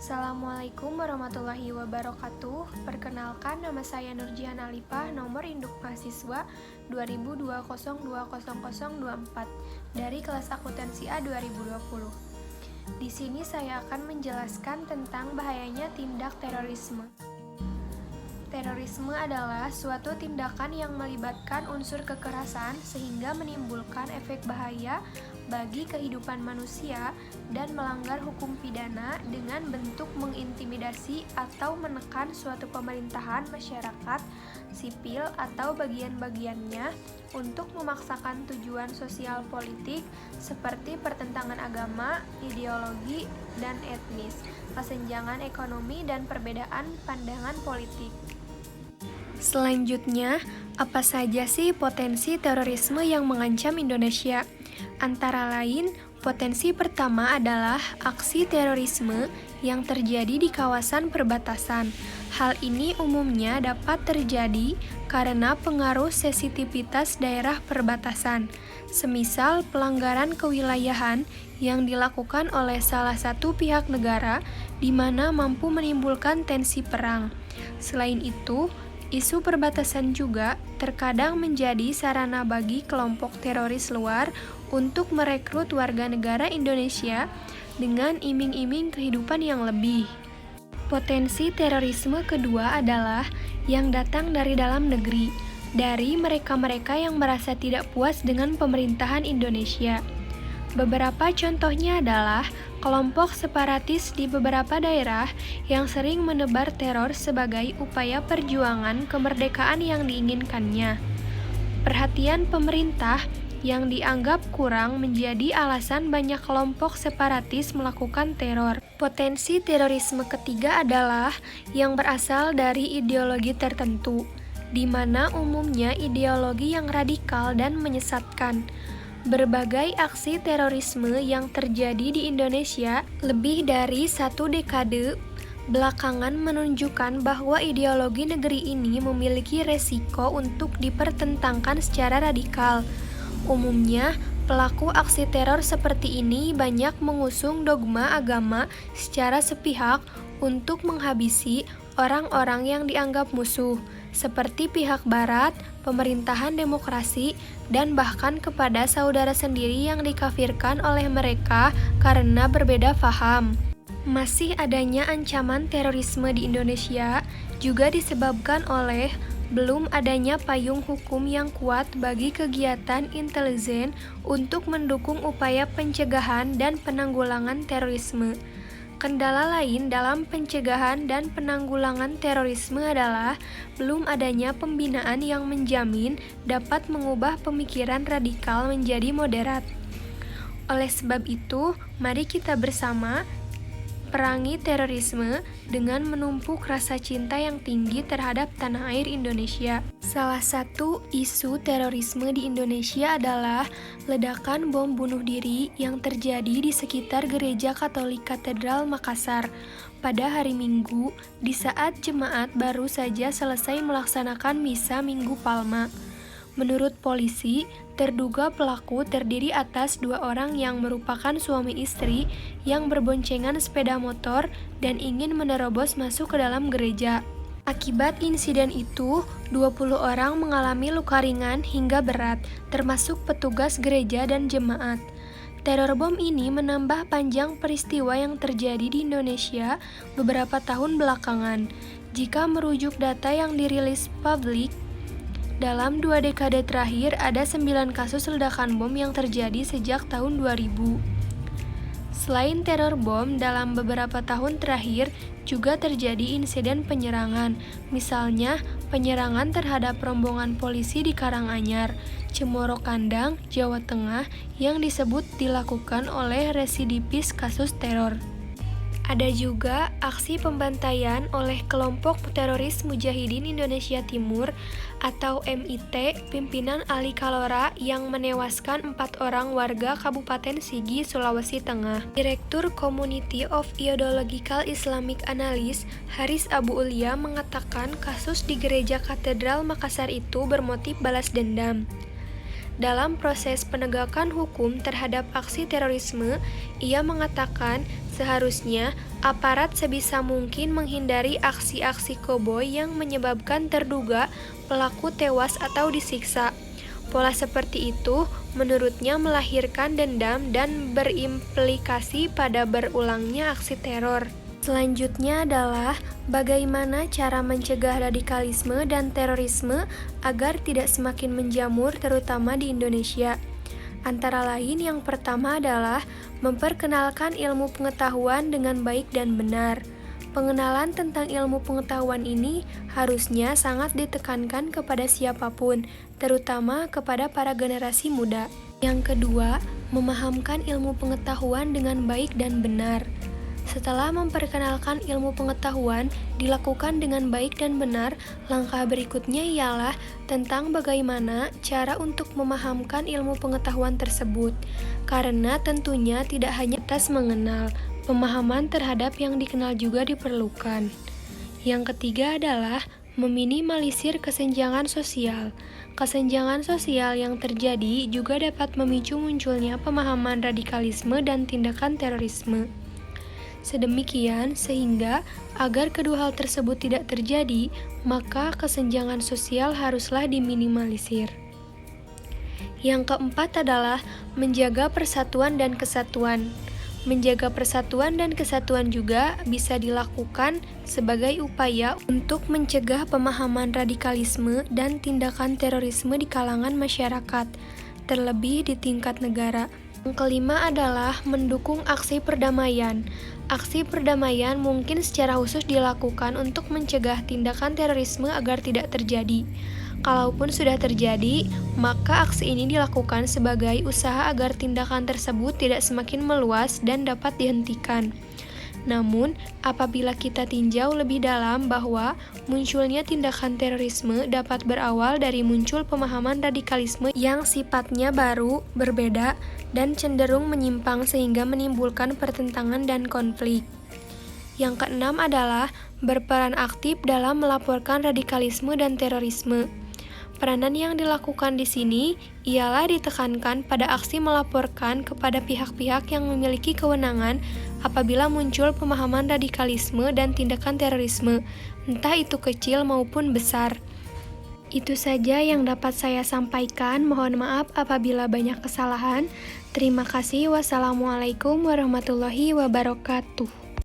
Assalamualaikum warahmatullahi wabarakatuh. Perkenalkan, nama saya Nurjihan Alifah, nomor induk mahasiswa 2020200024 dari kelas akuntansi A 2020. Di sini saya akan menjelaskan tentang bahayanya tindak terorisme. Terorisme adalah suatu tindakan yang melibatkan unsur kekerasan sehingga menimbulkan efek bahaya bagi kehidupan manusia dan melanggar hukum pidana dengan bentuk mengintimidasi atau menekan suatu pemerintahan, masyarakat, sipil, atau bagian-bagiannya untuk memaksakan tujuan sosial politik seperti pertentangan agama, ideologi, dan etnis, kesenjangan ekonomi, dan perbedaan pandangan politik. Selanjutnya, apa saja sih potensi terorisme yang mengancam Indonesia? Antara lain, potensi pertama adalah aksi terorisme yang terjadi di kawasan perbatasan. Hal ini umumnya dapat terjadi karena pengaruh sensitivitas daerah perbatasan, semisal pelanggaran kewilayahan yang dilakukan oleh salah satu pihak negara di mana mampu menimbulkan tensi perang. Selain itu, isu perbatasan juga terkadang menjadi sarana bagi kelompok teroris luar untuk merekrut warga negara Indonesia dengan iming-iming kehidupan yang lebih. Potensi terorisme kedua adalah yang datang dari dalam negeri, dari mereka-mereka yang merasa tidak puas dengan pemerintahan Indonesia. Beberapa contohnya adalah kelompok separatis di beberapa daerah yang sering menebar teror sebagai upaya perjuangan kemerdekaan yang diinginkannya. Perhatian pemerintah yang dianggap kurang menjadi alasan banyak kelompok separatis melakukan teror. Potensi terorisme ketiga adalah yang berasal dari ideologi tertentu, di mana umumnya ideologi yang radikal dan menyesatkan. Berbagai aksi terorisme yang terjadi di Indonesia lebih dari satu dekade belakangan menunjukkan bahwa ideologi negeri ini memiliki resiko untuk dipertentangkan secara radikal. Umumnya, pelaku aksi teror seperti ini banyak mengusung dogma agama secara sepihak untuk menghabisi orang-orang yang dianggap musuh, seperti pihak Barat, pemerintahan demokrasi, dan bahkan kepada saudara sendiri yang dikafirkan oleh mereka karena berbeda faham. Masih adanya ancaman terorisme di Indonesia juga disebabkan oleh belum adanya payung hukum yang kuat bagi kegiatan intelijen untuk mendukung upaya pencegahan dan penanggulangan terorisme. Kendala lain dalam pencegahan dan penanggulangan terorisme adalah belum adanya pembinaan yang menjamin dapat mengubah pemikiran radikal menjadi moderat. Oleh sebab itu, mari kita bersama perangi terorisme dengan menumpuk rasa cinta yang tinggi terhadap tanah air Indonesia. Salah satu isu terorisme di Indonesia adalah ledakan bom bunuh diri yang terjadi di sekitar Gereja Katolik Katedral Makassar pada hari Minggu di saat jemaat baru saja selesai melaksanakan misa Minggu Palma. Menurut polisi, terduga pelaku terdiri atas 2 orang yang merupakan suami istri yang berboncengan sepeda motor dan ingin menerobos masuk ke dalam gereja. Akibat insiden itu, 20 orang mengalami luka ringan hingga berat, termasuk petugas gereja dan jemaat. Teror bom ini menambah panjang peristiwa yang terjadi di Indonesia beberapa tahun belakangan. Jika merujuk data yang dirilis publik, dalam 2 dekade terakhir, ada 9 kasus ledakan bom yang terjadi sejak tahun 2000. Selain teror bom, dalam beberapa tahun terakhir juga terjadi insiden penyerangan. Misalnya, penyerangan terhadap rombongan polisi di Karanganyar, Cemoro Kandang, Jawa Tengah yang disebut dilakukan oleh residivis kasus teror. Ada juga aksi pembantaian oleh kelompok teroris Mujahidin Indonesia Timur atau MIT pimpinan Ali Kalora yang menewaskan 4 orang warga Kabupaten Sigi, Sulawesi Tengah. Direktur Community of Ideological Islamic Analysis Haris Abu Ulia mengatakan kasus di Gereja Katedral Makassar itu bermotif balas dendam. Dalam proses penegakan hukum terhadap aksi terorisme, ia mengatakan seharusnya Aparat sebisa mungkin menghindari aksi-aksi koboi yang menyebabkan terduga pelaku tewas atau disiksa. Pola seperti itu menurutnya melahirkan dendam dan berimplikasi pada berulangnya aksi teror. Selanjutnya adalah bagaimana cara mencegah radikalisme dan terorisme agar tidak semakin menjamur terutama di Indonesia. Antara lain yang pertama adalah memperkenalkan ilmu pengetahuan dengan baik dan benar. Pengenalan tentang ilmu pengetahuan ini harusnya sangat ditekankan kepada siapapun, terutama kepada para generasi muda. Yang kedua, memahamkan ilmu pengetahuan dengan baik dan benar. Setelah memperkenalkan ilmu pengetahuan dilakukan dengan baik dan benar, langkah berikutnya ialah tentang bagaimana cara untuk memahamkan ilmu pengetahuan tersebut. Karena tentunya tidak hanya atas mengenal, pemahaman terhadap yang dikenal juga diperlukan. Yang ketiga adalah meminimalisir kesenjangan sosial. Kesenjangan sosial yang terjadi juga dapat memicu munculnya pemahaman radikalisme dan tindakan terorisme. Sedemikian sehingga agar kedua hal tersebut tidak terjadi, maka kesenjangan sosial haruslah diminimalisir. Yang keempat adalah menjaga persatuan dan kesatuan. Menjaga persatuan dan kesatuan juga bisa dilakukan sebagai upaya untuk mencegah pemahaman radikalisme dan tindakan terorisme di kalangan masyarakat, terlebih di tingkat negara. Yang kelima adalah mendukung aksi perdamaian. Aksi perdamaian mungkin secara khusus dilakukan untuk mencegah tindakan terorisme agar tidak terjadi. Kalaupun sudah terjadi, maka aksi ini dilakukan sebagai usaha agar tindakan tersebut tidak semakin meluas dan dapat dihentikan. Namun, apabila kita tinjau lebih dalam bahwa munculnya tindakan terorisme dapat berawal dari muncul pemahaman radikalisme yang sifatnya baru, berbeda, dan cenderung menyimpang sehingga menimbulkan pertentangan dan konflik. Yang keenam adalah berperan aktif dalam melaporkan radikalisme dan terorisme. Peranan yang dilakukan di sini ialah ditekankan pada aksi melaporkan kepada pihak-pihak yang memiliki kewenangan apabila muncul pemahaman radikalisme dan tindakan terorisme, entah itu kecil maupun besar. Itu saja yang dapat saya sampaikan. Mohon maaf apabila banyak kesalahan. Terima kasih. Wassalamualaikum warahmatullahi wabarakatuh.